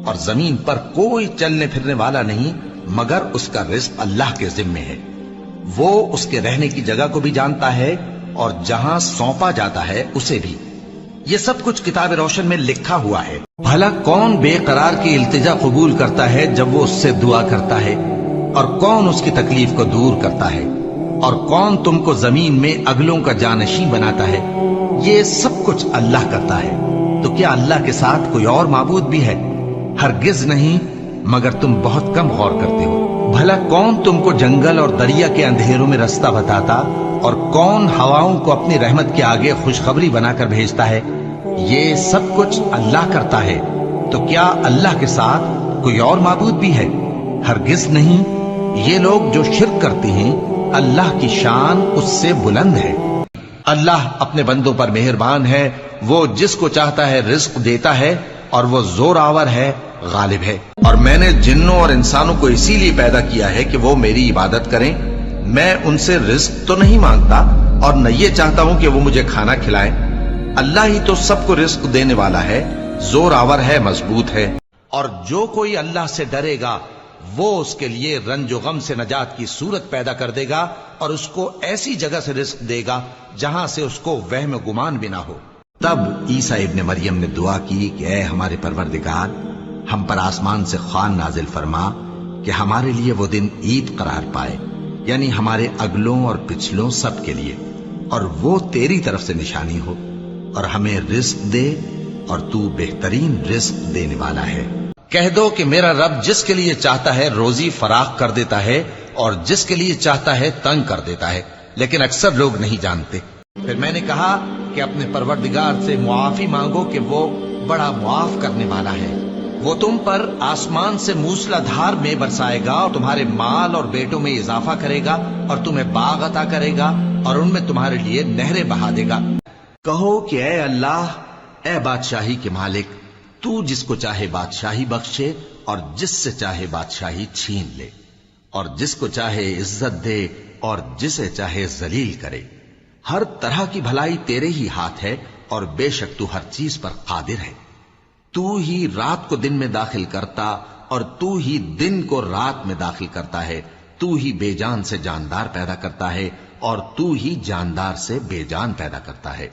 اور زمین پر کوئی چلنے پھرنے والا نہیں مگر اس کا رزق اللہ کے ذمے ہے۔ وہ اس کے رہنے کی جگہ کو بھی جانتا ہے اور جہاں سونپا جاتا ہے اسے بھی۔ یہ سب کچھ کتاب روشن میں لکھا ہوا ہے۔ بھلا کون بے قرار کی التجا قبول کرتا ہے جب وہ اس سے دعا کرتا ہے، اور کون اس کی تکلیف کو دور کرتا ہے، اور کون تم کو زمین میں اگلوں کا جانشین بناتا ہے؟ یہ سب کچھ اللہ کرتا ہے۔ تو کیا اللہ کے ساتھ کوئی اور معبود بھی ہے؟ ہرگز نہیں، مگر تم بہت کم غور کرتے ہو۔ بھلا کون تم کو جنگل اور دریا کے اندھیروں میں رستہ بتاتا، اور کون ہواؤں کو اپنی رحمت کے آگے خوشخبری بنا کر بھیجتا ہے؟ یہ سب کچھ اللہ کرتا ہے۔ تو کیا اللہ کے ساتھ کوئی اور معبود بھی ہے؟ ہرگز نہیں۔ یہ لوگ جو شرک کرتے ہیں اللہ کی شان اس سے بلند ہے۔ اللہ اپنے بندوں پر مہربان ہے، وہ جس کو چاہتا ہے رزق دیتا ہے، اور وہ زور آور ہے، غالب ہے۔ اور میں نے جنوں اور انسانوں کو اسی لیے پیدا کیا ہے کہ وہ میری عبادت کریں۔ میں ان سے رزق تو نہیں مانگتا، اور نہ یہ چاہتا ہوں کہ وہ مجھے کھانا کھلائیں۔ اللہ ہی تو سب کو رزق دینے والا ہے، زور آور ہے، مضبوط ہے۔ اور جو کوئی اللہ سے ڈرے گا وہ اس کے لیے رنج و غم سے نجات کی صورت پیدا کر دے گا، اور اس کو ایسی جگہ سے رزق دے گا جہاں سے اس کو وہم و گمان بھی نہ ہو۔ تب عیسیٰ ابن مریم نے دعا کی کہ اے ہمارے پروردگار، ہم پر آسمان سے خوان نازل فرما کہ ہمارے لیے وہ دن عید قرار پائے، یعنی ہمارے اگلوں اور پچھلوں سب کے لیے، اور وہ تیری طرف سے نشانی ہو، اور ہمیں رزق دے، اور تو بہترین رزق دینے والا ہے۔ کہہ دو کہ میرا رب جس کے لیے چاہتا ہے روزی فراخ کر دیتا ہے، اور جس کے لیے چاہتا ہے تنگ کر دیتا ہے، لیکن اکثر لوگ نہیں جانتے۔ پھر میں نے کہا کہ اپنے پروردگار سے معافی مانگو کہ وہ بڑا معاف کرنے والا ہے۔ وہ تم پر آسمان سے موسلا دھار میں برسائے گا، اور تمہارے مال اور بیٹوں میں اضافہ کرے گا، اور تمہیں باغ عطا کرے گا، اور ان میں تمہارے لیے نہریں بہا دے گا۔ کہو کہ اے اللہ، اے بادشاہی کے مالک، تو جس کو چاہے بادشاہی بخشے، اور جس سے چاہے بادشاہی چھین لے، اور جس کو چاہے عزت دے، اور جسے چاہے ذلیل کرے۔ ہر طرح کی بھلائی تیرے ہی ہاتھ ہے، اور بے شک تو ہر چیز پر قادر ہے۔ تو ہی رات کو دن میں داخل کرتا، اور تو ہی دن کو رات میں داخل کرتا ہے۔ تو ہی بے جان سے جاندار پیدا کرتا ہے، اور تو ہی جاندار سے بے جان پیدا کرتا ہے،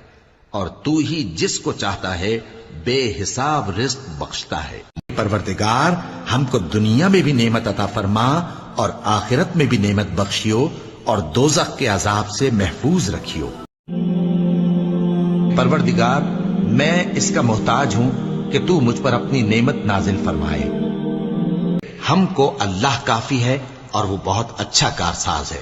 اور تو ہی جس کو چاہتا ہے بے حساب رزق بخشتا ہے۔ پروردگار، ہم کو دنیا میں بھی نعمت عطا فرما، اور آخرت میں بھی نعمت بخشیو، اور دوزخ کے عذاب سے محفوظ رکھیو۔ پروردگار، میں اس کا محتاج ہوں کہ تو مجھ پر اپنی نعمت نازل فرمائے۔ ہم کو اللہ کافی ہے، اور وہ بہت اچھا کارساز ہے۔